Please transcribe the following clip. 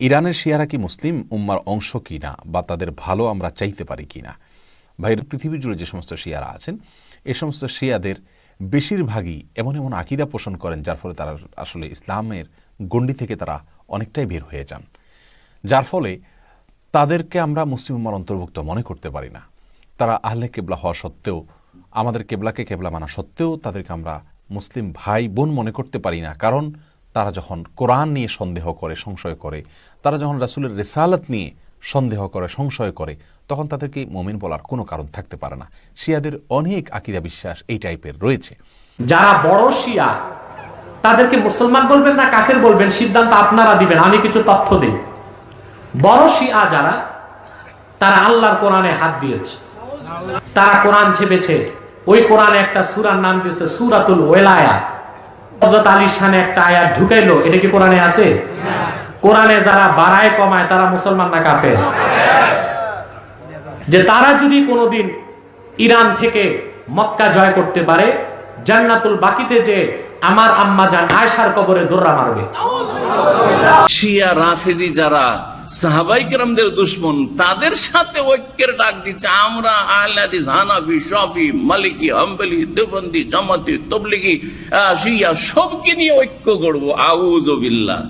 ইরানের শিয়ারা কি মুসলিম উম্মার অংশ কিনা বা তাদের ভালো আমরা চাইতে পারি কিনা? ভাইয়ের পৃথিবী জুড়ে যে সমস্ত শিয়ারা আছেন এই সমস্ত শিয়াদের বেশিরভাগই এমন এমন আকীদা পোষণ করেন যার ফলে তারা আসলে ইসলামের গণ্ডি থেকে তারা অনেকটাই বের হয়ে যান, যার ফলে তাদেরকে আমরা মুসলিম উম্মার অন্তর্ভুক্ত মনে করতে পারি না। তারা আহলে কেবলা হওয়া সত্ত্বেও, আমাদের কেবলাকে কেবলা মানা সত্ত্বেও তাদেরকে আমরা মুসলিম ভাই বোন মনে করতে পারি না। কারণ তারা যখন কোরআন নিয়ে সন্দেহ করে, সংশয় করে, তারা যখন রাসূলের রিসালাত নিয়ে সন্দেহ করে, সংশয় করে, তখন তাদেরকে মুমিন বলার কোনো কারণ থাকতে পারে না। শিয়াদের অনেক আকীদা বিশ্বাস এই টাইপের রয়েছে। যারা বড় শিয়া তাদেরকে মুসলমান বলবেন না কাফের বলবেন সিদ্ধান্ত আপনারা দিবেন, আমি কিছু তথ্য দিই। বড় শিয়া যারা, তারা আল্লাহর কোরআনে হাত দিয়েছে, তারা কোরআন ছেপেছে। ওই কোরআনে একটা সূরার নাম দিয়েছে সূরাতুল ওয়ালায়া। হযরত আলীর শানে একটা আয়াত ঢুকাইলো, এটা কি কোরআনে আছে? কোরআনে যারা বাড়ায় কমায় তারা মুসলমান না কাফের? যে তারা যদি কোনোদিন ইরান থেকে মক্কা জয় করতে পারে, জান্নাতুল বাকিতে যে আমার আম্মা জান আয়েশার কবরে দোররা মারবে। শিয়া রাফেজি যারা সাহাবায়ে কেরামদের দুশমন, তাদের সাথে ঐক্যের ডাক দিচ্ছে। আমরা আহলে হাদিস, হানাফি, শাফি, মালিকি, হাম্বলি, দেওবন্দি, জামাতি, তাবলিগি, শিয়া সবকে নিয়ে ঐক্য করব। আউযু বিল্লাহ।